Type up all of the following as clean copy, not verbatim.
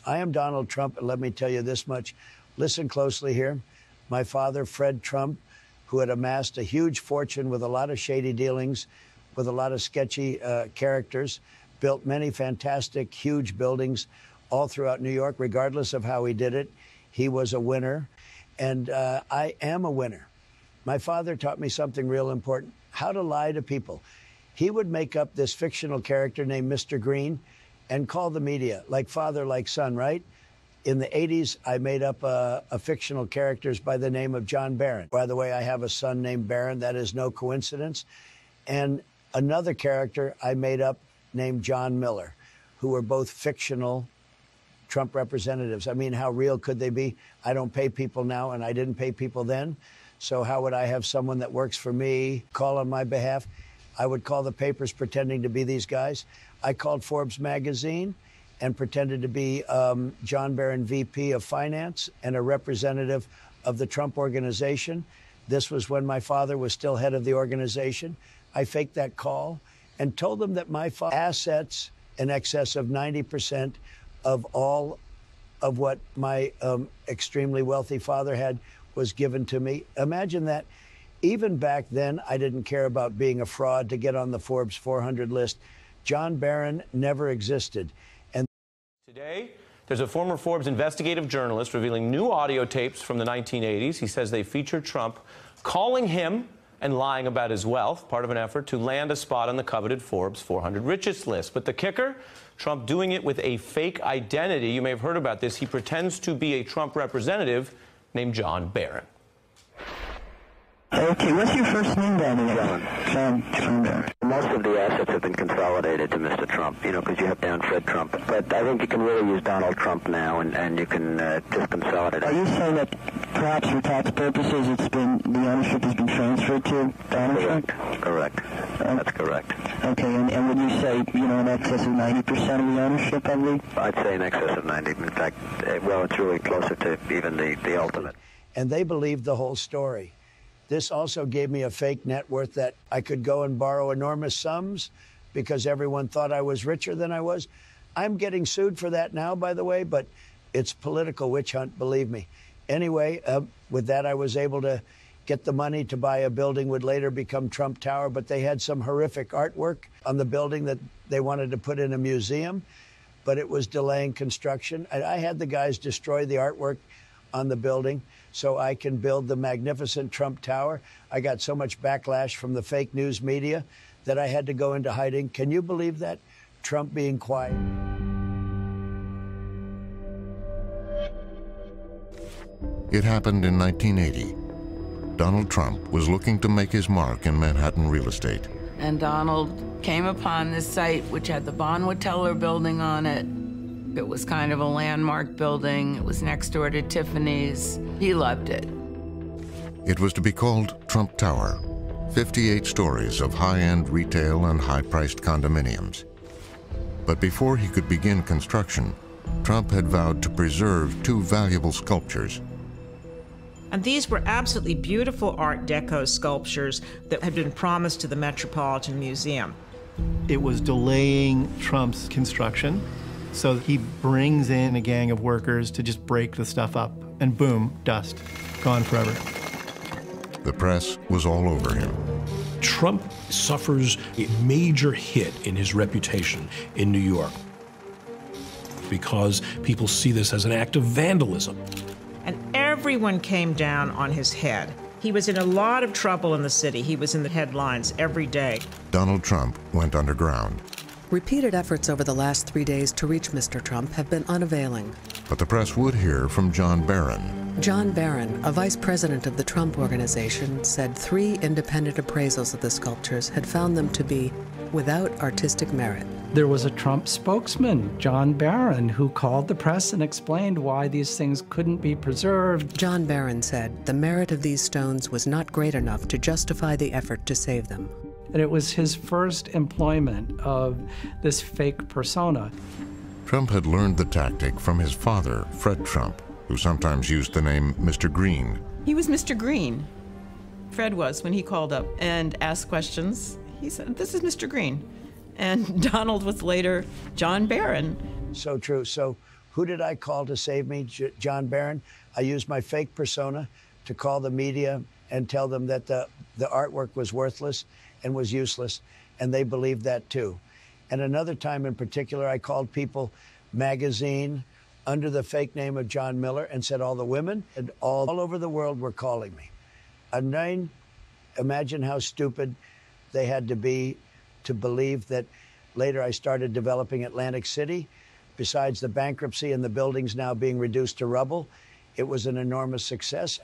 I am Donald Trump, and let me tell you this much. Listen closely here. My father, Fred Trump, who had amassed a huge fortune with a lot of shady dealings, with a lot of sketchy characters, built many fantastic, huge buildings all throughout New York, regardless of how he did it. He was a winner, and I am a winner. My father taught me something real important, how to lie to people. He would make up this fictional character named Mr. Green and call the media, like father, like son, right? In the 80s, I made up a fictional characters by the name of John Barron. By the way, I have a son named Barron. That is no coincidence. And another character I made up named John Miller, who were both fictional Trump representatives. I mean, how real could they be? I don't pay people now, and I didn't pay people then. So how would I have someone that works for me call on my behalf? I would call the papers pretending to be these guys. I called Forbes magazine and pretended to be John Barron, VP of Finance and a representative of the Trump organization. This was when my father was still head of the organization. I faked that call and told them that my assets in excess of 90% of all of what my extremely wealthy father had was given to me. Imagine that. Even back then, I didn't care about being a fraud to get on the Forbes 400 list. John Barron never existed. And today, there's a former Forbes investigative journalist revealing new audio tapes from the 1980s. He says they feature Trump calling him and lying about his wealth, part of an effort to land a spot on the coveted Forbes 400 richest list. But the kicker, Trump doing it with a fake identity. You may have heard about this. He pretends to be a Trump representative named John Barron. Okay, what's your first name, Danny? John Barron. Most of the assets have been consolidated to Mr. Trump, you know, because you have down Fred Trump. But I think you can really use Donald Trump now, and you can just consolidate. Are you saying that perhaps for tax purposes the ownership has been transferred to Donald Trump? Correct. That's correct. Okay, and when you say, in excess of 90% of the ownership, I believe? I'd say in excess of 90. In fact, well, it's really closer to even the ultimate. And they believed the whole story. This also gave me a fake net worth that I could go and borrow enormous sums because everyone thought I was richer than I was. I'm getting sued for that now, by the way, but it's political witch hunt, believe me. Anyway, with that, I was able to get the money to buy a building would later become Trump Tower, but they had some horrific artwork on the building that they wanted to put in a museum, but it was delaying construction. I had the guys destroy the artwork on the building so I can build the magnificent Trump Tower. I got so much backlash from the fake news media that I had to go into hiding. Can you believe that? Trump being quiet. It happened in 1980. Donald Trump was looking to make his mark in Manhattan real estate. And Donald came upon this site which had the Bonwit Teller building on it. It was kind of a landmark building. It was next door to Tiffany's. He loved it. It was to be called Trump Tower, 58 stories of high-end retail and high-priced condominiums. But before he could begin construction, Trump had vowed to preserve two valuable sculptures. And these were absolutely beautiful Art Deco sculptures that had been promised to the Metropolitan Museum. It was delaying Trump's construction. So he brings in a gang of workers to just break the stuff up, and boom, dust, gone forever. The press was all over him. Trump suffers a major hit in his reputation in New York because people see this as an act of vandalism. And everyone came down on his head. He was in a lot of trouble in the city. He was in the headlines every day. Donald Trump went underground. Repeated efforts over the last 3 days to reach Mr. Trump have been unavailing. But the press would hear from John Barron. John Barron, a vice president of the Trump Organization, said 3 independent appraisals of the sculptures had found them to be without artistic merit. There was a Trump spokesman, John Barron, who called the press and explained why these things couldn't be preserved. John Barron said the merit of these stones was not great enough to justify the effort to save them. And it was his first employment of this fake persona. Trump had learned the tactic from his father, Fred Trump, who sometimes used the name Mr. Green. He was Mr. Green. Fred was, when he called up and asked questions. He said, "This is Mr. Green." And Donald was later John Barron. So true. So Who did I call to save me? John Barron. I used my fake persona to call the media and tell them that the artwork was worthless and was useless, and they believed that too. And another time in particular, I called People magazine under the fake name of John Miller and said all the women and all over the world were calling me. And then imagine how stupid they had to be to believe that later I started developing Atlantic City. Besides the bankruptcy and the buildings now being reduced to rubble, it was an enormous success.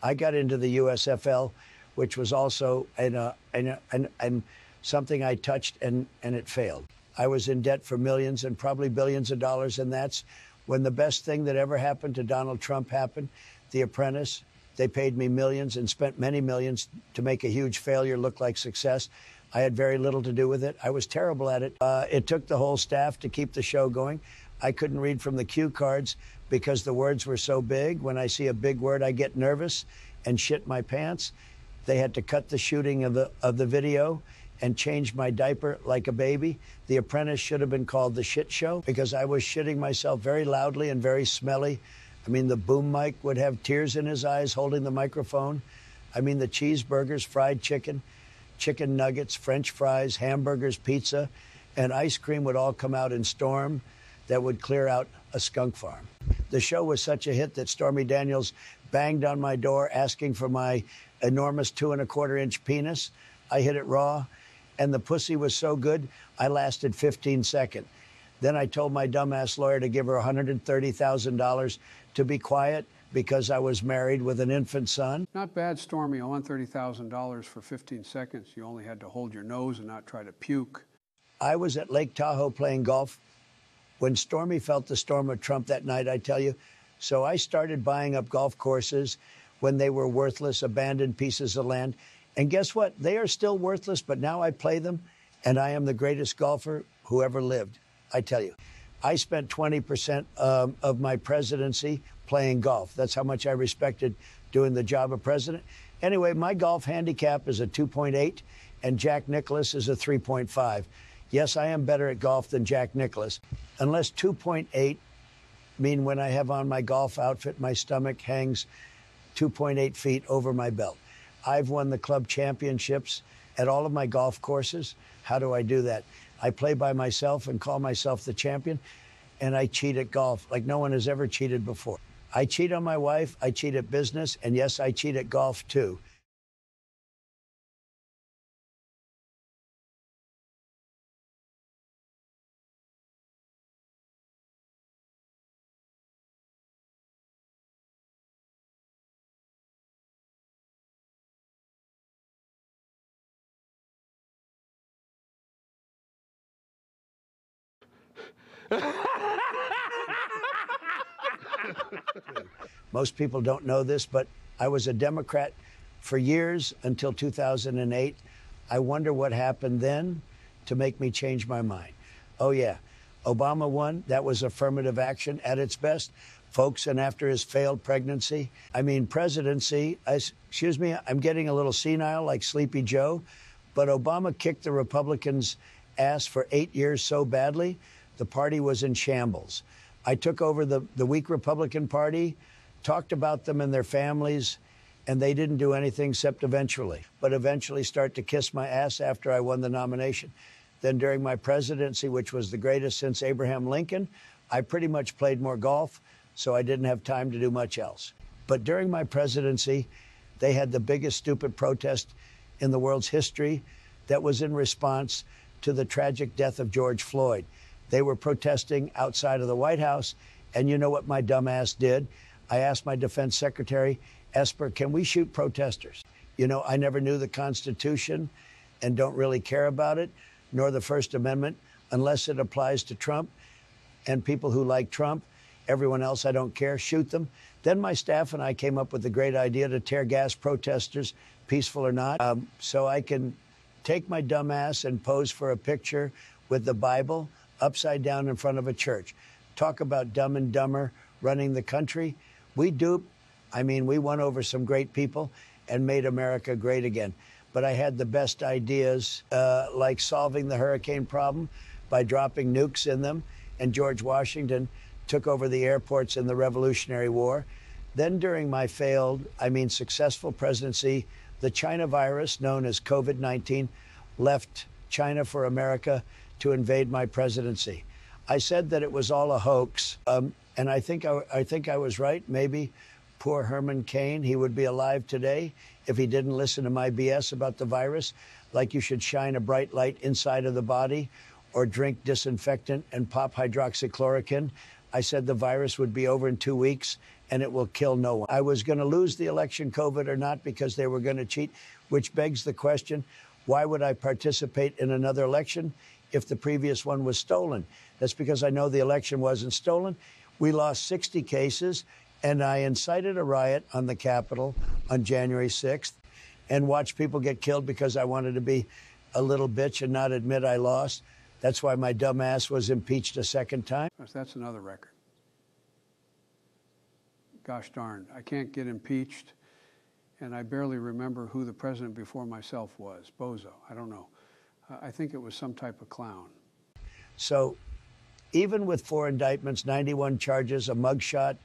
I got into the USFL, which was also something I touched and it failed. I was in debt for millions and probably billions of dollars, and that's when the best thing that ever happened to Donald Trump happened. The Apprentice, they paid me millions and spent many millions to make a huge failure look like success. I had very little to do with it. I was terrible at it. It took the whole staff to keep the show going. I couldn't read from the cue cards because the words were so big. When I see a big word, I get nervous and shit my pants. They had to cut the shooting of the video and change my diaper like a baby. The Apprentice should have been called The Shit Show because I was shitting myself very loudly and very smelly. I mean, the boom mic would have tears in his eyes holding the microphone. I mean, the cheeseburgers, fried chicken, chicken nuggets, French fries, hamburgers, pizza, and ice cream would all come out in storm that would clear out a skunk farm. The show was such a hit that Stormy Daniels banged on my door asking for my enormous 2¼ inch penis. I hit it raw, and the pussy was so good, I lasted 15 seconds. Then I told my dumbass lawyer to give her $130,000 to be quiet because I was married with an infant son. Not bad, Stormy. $130,000 for 15 seconds. You only had to hold your nose and not try to puke. I was at Lake Tahoe playing golf when Stormy felt the storm of Trump that night, I tell you. So I started buying up golf courses when they were worthless, abandoned pieces of land. And guess what? They are still worthless, but now I play them, and I am the greatest golfer who ever lived. I tell you, I spent 20% of my presidency playing golf. That's how much I respected doing the job of president. Anyway, my golf handicap is a 2.8, and Jack Nicklaus is a 3.5. Yes, I am better at golf than Jack Nicklaus. Unless 2.8 mean when I have on my golf outfit, my stomach hangs 2.8 feet over my belt. I've won the club championships at all of my golf courses. How do I do that? I play by myself and call myself the champion, and I cheat at golf like no one has ever cheated before. I cheat on my wife, I cheat at business, and yes, I cheat at golf too. Most people don't know this, but I was a Democrat for years until 2008. I wonder what happened then to make me change my mind. Oh, yeah. Obama won. That was affirmative action at its best. Folks, and after his failed presidency, excuse me, I'm getting a little senile like Sleepy Joe, but Obama kicked the Republicans' ass for 8 years so badly, the party was in shambles. I took over the weak Republican Party, talked about them and their families, and they didn't do anything except eventually start to kiss my ass after I won the nomination. Then during my presidency, which was the greatest since Abraham Lincoln, I pretty much played more golf, so I didn't have time to do much else. But during my presidency, they had the biggest stupid protest in the world's history that was in response to the tragic death of George Floyd. They were protesting outside of the White House, and you know what my dumb ass did? I asked my defense secretary, Esper, can we shoot protesters? You know, I never knew the Constitution and don't really care about it, nor the First Amendment, unless it applies to Trump and people who like Trump. Everyone else, I don't care, shoot them. Then my staff and I came up with the great idea to tear gas protesters, peaceful or not, so I can take my dumb ass and pose for a picture with the Bible upside down in front of a church. Talk about Dumb and Dumber running the country. We won over some great people and made America great again. But I had the best ideas, like solving the hurricane problem by dropping nukes in them, and George Washington took over the airports in the Revolutionary War. Then during my successful presidency, the China virus, known as COVID-19, left China for America to invade my presidency. I said that it was all a hoax, and I think I was right. Maybe poor Herman Cain, he would be alive today if he didn't listen to my BS about the virus, like you should shine a bright light inside of the body or drink disinfectant and pop hydroxychloroquine. I said the virus would be over in 2 weeks and it will kill no one. I was going to lose the election, COVID or not, because they were going to cheat, which begs the question, why would I participate in another election if the previous one was stolen? That's because I know the election wasn't stolen. We lost 60 cases, and I incited a riot on the Capitol on January 6th and watched people get killed because I wanted to be a little bitch and not admit I lost. That's why my dumb ass was impeached a second time. That's another record. Gosh darn, I can't get impeached, and I barely remember who the president before myself was. Bozo, I don't know. I think it was some type of clown. So even with 4 indictments, 91 charges, a mugshot,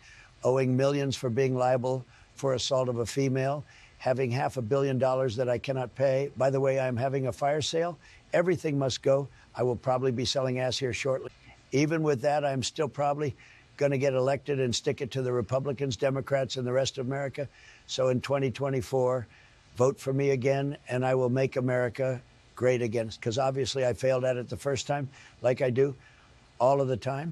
owing millions for being liable for assault of a female, having $500 million that I cannot pay. By the way, I'm having a fire sale. Everything must go. I will probably be selling ass here shortly. Even with that, I'm still probably going to get elected and stick it to the Republicans, Democrats, and the rest of America. So in 2024, vote for me again, and I will make America great again. Because obviously I failed at it the first time, like I do all of the time.